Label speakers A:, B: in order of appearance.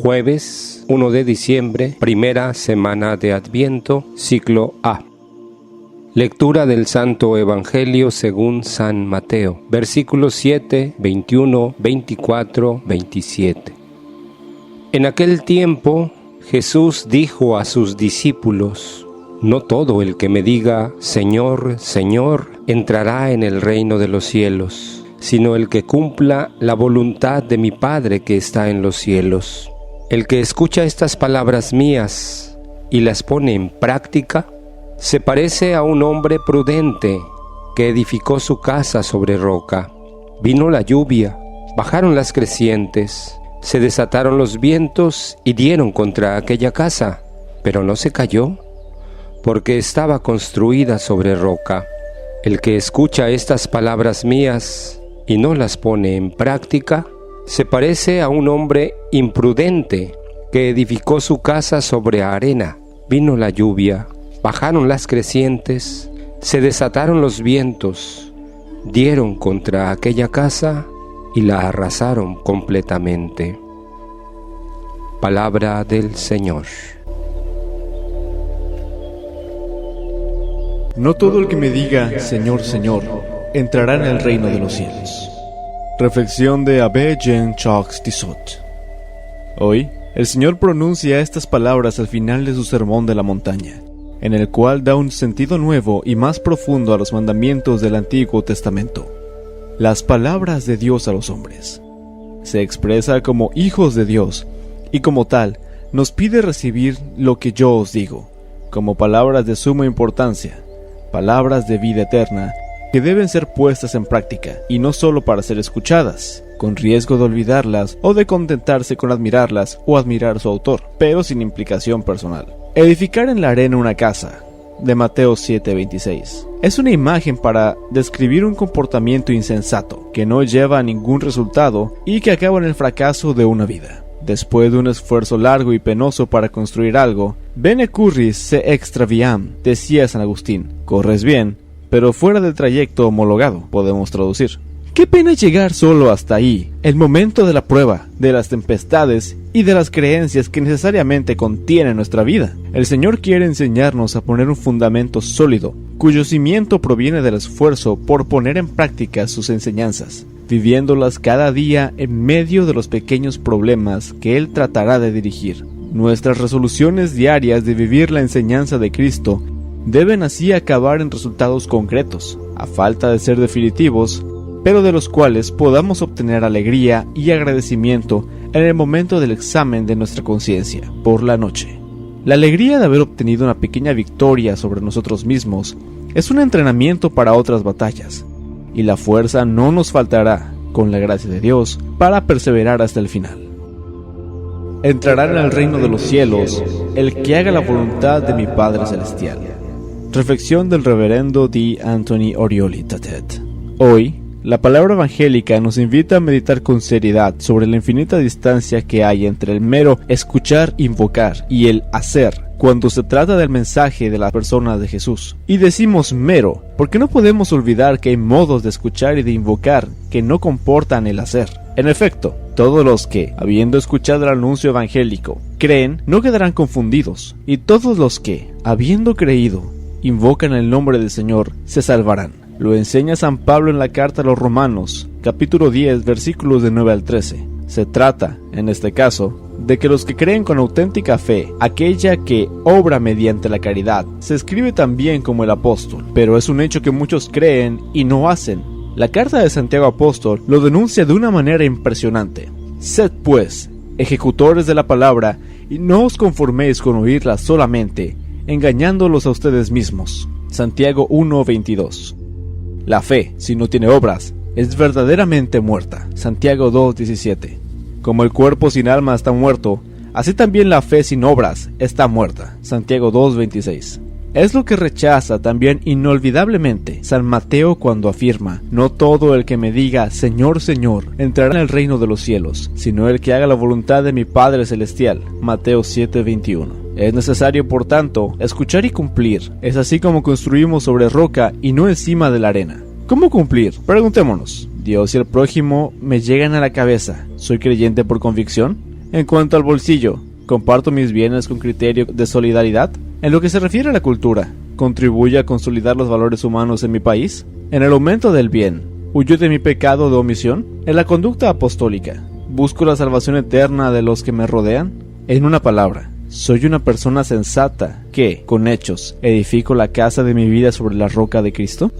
A: Jueves 1 de diciembre, primera semana de Adviento, ciclo A. Lectura del Santo Evangelio según San Mateo, versículos 7, 21, 24, 27. En aquel tiempo, Jesús dijo a sus discípulos: No todo el que me diga, Señor, Señor, entrará en el reino de los cielos, sino el que cumpla la voluntad de mi Padre que está en los cielos. El que escucha estas palabras mías y las pone en práctica, se parece a un hombre prudente que edificó su casa sobre roca. Vino la lluvia, bajaron las crecientes, se desataron los vientos y dieron contra aquella casa, pero no se cayó, porque estaba construida sobre roca. El que escucha estas palabras mías y no las pone en práctica, se parece a un hombre imprudente que edificó su casa sobre arena. Vino la lluvia, bajaron las crecientes, se desataron los vientos, dieron contra aquella casa y la arrasaron completamente. Palabra del Señor.
B: No todo el que me diga, Señor, Señor, entrará en el reino de los cielos. Reflexión de Abbé Jean-Jacques Tissot. Hoy, el Señor pronuncia estas palabras al final de su sermón de la montaña, en el cual da un sentido nuevo y más profundo a los mandamientos del Antiguo Testamento. Las palabras de Dios a los hombres. Se expresa como hijos de Dios, y como tal, nos pide recibir lo que yo os digo, como palabras de suma importancia, palabras de vida eterna, que deben ser puestas en práctica, y no solo para ser escuchadas, con riesgo de olvidarlas o de contentarse con admirarlas o admirar su autor, pero sin implicación personal. Edificar en la arena una casa, de Mateo 7:26, es una imagen para describir un comportamiento insensato, que no lleva a ningún resultado y que acaba en el fracaso de una vida. Después de un esfuerzo largo y penoso para construir algo, bene curris se extraviam, decía San Agustín. Corres bien, pero fuera del trayecto homologado, podemos traducir. Qué pena llegar solo hasta ahí, el momento de la prueba, de las tempestades y de las creencias que necesariamente contiene nuestra vida. El Señor quiere enseñarnos a poner un fundamento sólido, cuyo cimiento proviene del esfuerzo por poner en práctica sus enseñanzas, viviéndolas cada día en medio de los pequeños problemas que Él tratará de dirigir. Nuestras resoluciones diarias de vivir la enseñanza de Cristo deben así acabar en resultados concretos, a falta de ser definitivos, pero de los cuales podamos obtener alegría y agradecimiento en el momento del examen de nuestra conciencia, por la noche. La alegría de haber obtenido una pequeña victoria sobre nosotros mismos es un entrenamiento para otras batallas, y la fuerza no nos faltará, con la gracia de Dios, para perseverar hasta el final. Entrará en el reino de los cielos el que haga la voluntad de mi Padre Celestial. Reflexión del reverendo D. Anthony Orioli Tatet. Hoy, la palabra evangélica nos invita a meditar con seriedad sobre la infinita distancia que hay entre el mero escuchar, invocar y el hacer cuando se trata del mensaje de la persona de Jesús. Y decimos mero, porque no podemos olvidar que hay modos de escuchar y de invocar que no comportan el hacer. En efecto, todos los que, habiendo escuchado el anuncio evangélico, creen, no quedarán confundidos, y todos los que, habiendo creído, invocan el nombre del Señor, se salvarán. Lo enseña San Pablo en la carta a los Romanos, capítulo 10, versículos de 9 al 13. Se trata, en este caso, de que los que creen con auténtica fe, aquella que obra mediante la caridad, se escribe también como el apóstol, pero es un hecho que muchos creen y no hacen. La carta de Santiago Apóstol lo denuncia de una manera impresionante. Sed pues, ejecutores de la palabra, y no os conforméis con oírla solamente, engañándolos a ustedes mismos. Santiago 1:22. La fe, si no tiene obras, es verdaderamente muerta. Santiago 2:17. Como el cuerpo sin alma está muerto, así también la fe sin obras está muerta. Santiago 2:26. Es lo que rechaza también inolvidablemente San Mateo cuando afirma: no todo el que me diga Señor, Señor, entrará en el reino de los cielos, sino el que haga la voluntad de mi Padre Celestial. Mateo 7:21. Es necesario, por tanto, escuchar y cumplir. Es así como construimos sobre roca y no encima de la arena. ¿Cómo cumplir? Preguntémonos. Dios y el prójimo me llegan a la cabeza. ¿Soy creyente por convicción? En cuanto al bolsillo, comparto mis bienes con criterio de solidaridad. En lo que se refiere a la cultura, ¿contribuye a consolidar los valores humanos en mi país? En el aumento del bien, ¿huyo de mi pecado de omisión? En la conducta apostólica, ¿busco la salvación eterna de los que me rodean? En una palabra, soy una persona sensata que, con hechos, edifico la casa de mi vida sobre la roca de Cristo.